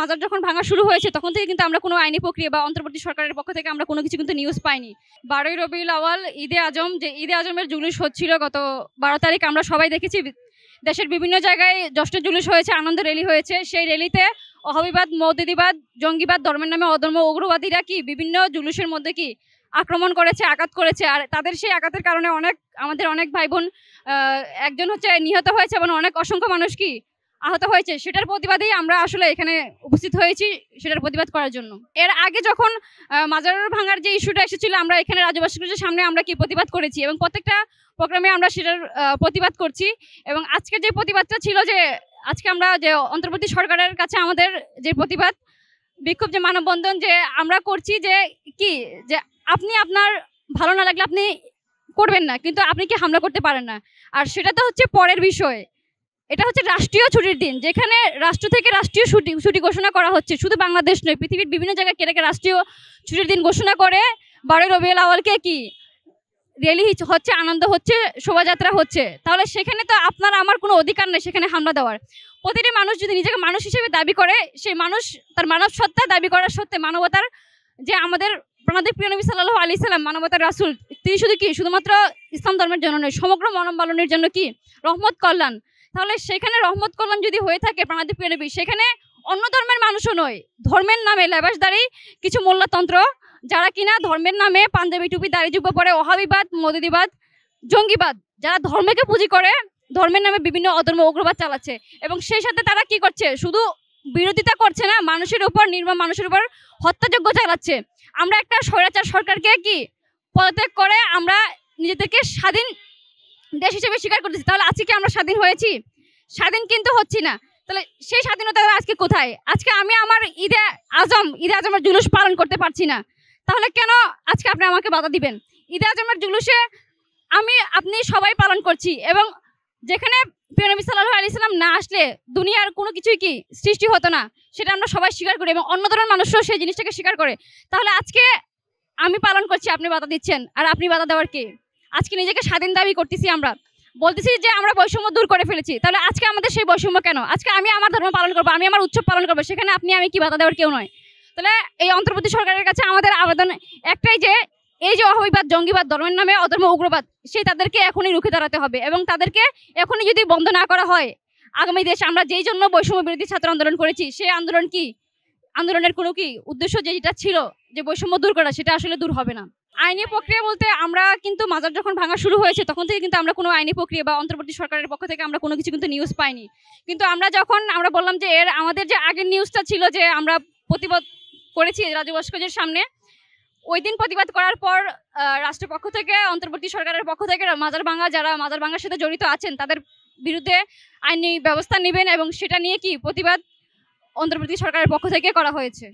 মাজার যখন ভাঙা শুরু হয়েছে তখন থেকে কিন্তু আমরা কোনো আইনি প্রক্রিয়া বা অন্তর্বর্তী সরকারের পক্ষ থেকে আমরা কোনো কিছু কিন্তু নিউজ পাইনি। 12ই রবিউল আউয়াল ঈদে আজম, যে ঈদে আজমের জুলুস হচ্ছিল গত 12 তারিখ, আমরা সবাই দেখেছি দেশের বিভিন্ন জায়গায় জ্যেষ্ঠ জুলুস হয়েছে, আনন্দ র্যালি হয়েছে। সেই র্যালিতে ওহাবিবাদ, মওদুদিবাদ, জঙ্গিবাদ, ধর্মের নামে অধর্ম উগ্রবাদীরা কি বিভিন্ন জুলুসের মধ্যে কি আক্রমণ করেছে, আঘাত করেছে। আর তাদের সেই আঘাতের কারণে আমাদের অনেক ভাই বোন একজন হচ্ছে নিহত হয়েছে এবং অসংখ্য মানুষ কি আহত হয়েছে। সেটার প্রতিবাদেই আমরা আসলে এখানে উপস্থিত হয়েছি, সেটার প্রতিবাদ করার জন্য। এর আগে যখন মাজার ভাঙার যে ইস্যুটা এসেছিল, আমরা এখানে রাজু ভাস্কর্যের সামনে আমরা কি প্রতিবাদ করেছি এবং প্রত্যেকটা প্রোগ্রামে আমরা সেটার প্রতিবাদ করছি। এবং আজকে যে প্রতিবাদটা ছিল, যে আজকে আমরা যে অন্তর্বর্তী সরকারের কাছে আমাদের যে প্রতিবাদ বিক্ষোভ, যে মানববন্ধন যে আমরা করছি, যে কি যে আপনি আপনার ভালো না লাগলে আপনি করবেন না, কিন্তু আপনি কি হামলা করতে পারেন না। আর সেটা তো হচ্ছে পরের বিষয়। এটা হচ্ছে রাষ্ট্রীয় ছুটির দিন, যেখানে রাষ্ট্র থেকে রাষ্ট্রীয় ছুটি ঘোষণা করা হচ্ছে। শুধু বাংলাদেশ নয়, পৃথিবীর বিভিন্ন জায়গায় কেটে রাষ্ট্রীয় ছুটির দিন ঘোষণা করে 12ই রবিউল আউয়ালকে কি র্যালি হচ্ছে, আনন্দ হচ্ছে, শোভাযাত্রা হচ্ছে। তাহলে সেখানে তো আপনার আমার কোনো অধিকার নেই সেখানে হামলা দেওয়ার। প্রতিটি মানুষ যদি নিজেকে মানুষ হিসেবে দাবি করে, সেই মানুষ তার মানব সত্তা দাবি করার সত্ত্বে মানবতার যে আমাদের প্রাণাদের প্রিয় নবী সাল্লাল্লাহু আলাইহি সাল্লাম মানবতার রাসূল, তিনি শুধুমাত্র ইসলাম ধর্মের জন্য নয়, সমগ্র মানব পালনের জন্য কি রহমত কল্যাণ। তাহলে সেখানে রহমত কল্যাণ যদি হয়ে থাকে প্রাণাদের প্রিয় নবী, সেখানে অন্য ধর্মের মানুষও নয়, ধর্মের নামে লেবাসদারি কিছু মোল্লাতন্ত্র যারা কিনা ধর্মের নামে পাঞ্জাবি টুপি দাড়ি জুব্বা পরে ওহাবিবাদ, মওদুদিবাদ, জঙ্গিবাদ, যারা ধর্মকে পুঁজি করে ধর্মের নামে বিভিন্ন অধর্ম উগ্রবাদ চালাচ্ছে। এবং সেই সাথে তারা কি করছে, শুধু বিরোধিতা করছে না, মানুষের উপর, নির্মম মানুষের উপর হত্যাযজ্ঞ চালাচ্ছে। আমরা একটা স্বৈরাচার সরকারকে কি পদত্যাগ করে আমরা নিজেদেরকে স্বাধীন দেশ হিসেবে স্বীকার করতেছি। তাহলে আজকে কি আমরা স্বাধীন হয়েছি? স্বাধীন কিন্তু হচ্ছি না। তাহলে সেই স্বাধীনতা আজকে কোথায়? আজকে আমি আমার ঈদে আজমের জুলুস পালন করতে পারছি না, তাহলে কেন আজকে আপনি আমাকে বাধা দিবেন? ঈদে আজমের জুলুসে আপনি সবাই পালন করছি, এবং যেখানে প্রিয় নবী সাল্লাল্লাহু আলাইহি সাল্লাম না আসলে দুনিয়ার কোনো কিছুই কি সৃষ্টি হতো না, সেটা আমরা সবাই স্বীকার করি এবং অন্য ধরনের মানুষও সেই জিনিসটাকে স্বীকার করে। তাহলে আজকে আমি পালন করছি, আপনি বাধা দিচ্ছেন, আর আপনি বাধা দেওয়ার কে? আজকে নিজেকে স্বাধীন দাবি করতেছি, আমরা বলতেছি যে আমরা বৈষম্য দূর করে ফেলেছি। তাহলে আজকে আমাদের সেই বৈষম্য কেন? আজকে আমি আমার ধর্ম পালন করবো, আমি আমার উৎসব পালন করবো, সেখানে আমি কি বাধা দেওয়ার কেউ নয়। তাহলে এই অন্তর্বর্তী সরকারের কাছে আমাদের আবেদন একটাই, যে এই যে ওহাবিবাদ, জঙ্গিবাদ, ধর্মের নামে অধর্ম উগ্রবাদ, তাদেরকে এখনই রুখে দাঁড়াতে হবে। এবং তাদেরকে এখনই যদি বন্ধ না করা হয়, আগামী দেশে আমরা যেই জন্য বৈষম্য বিরোধী ছাত্র আন্দোলন করেছি, সেই আন্দোলনের কোনো কি উদ্দেশ্য যেটা ছিল যে বৈষম্য দূর করা, সেটা আসলে দূর হবে না। আইনি প্রক্রিয়া বলতে আমরা কিন্তু মাজার যখন ভাঙা শুরু হয়েছে তখন থেকে কিন্তু আমরা কোনো আইনি প্রক্রিয়া বা অন্তর্বর্তী সরকারের পক্ষ থেকে আমরা কোনো কিছু কিন্তু নিউজ পাইনি। কিন্তু আমরা বললাম যে আমাদের যে আগের নিউজটা ছিল, যে আমরা প্রতিবাদ করেছি রাজু ভাস্কর্যের সামনে, ওই দিন প্রতিবাদ করার পর রাষ্ট্রপক্ষ থেকে, অন্তর্বর্তী সরকারের পক্ষ থেকে যারা মাজার ভাঙার সাথে জড়িত আছেন তাদের বিরুদ্ধে আইনি ব্যবস্থা নেবেন, এবং সেটা নিয়ে কি প্রতিবাদ অন্তর্বর্তী সরকারের পক্ষ থেকে করা হয়েছে।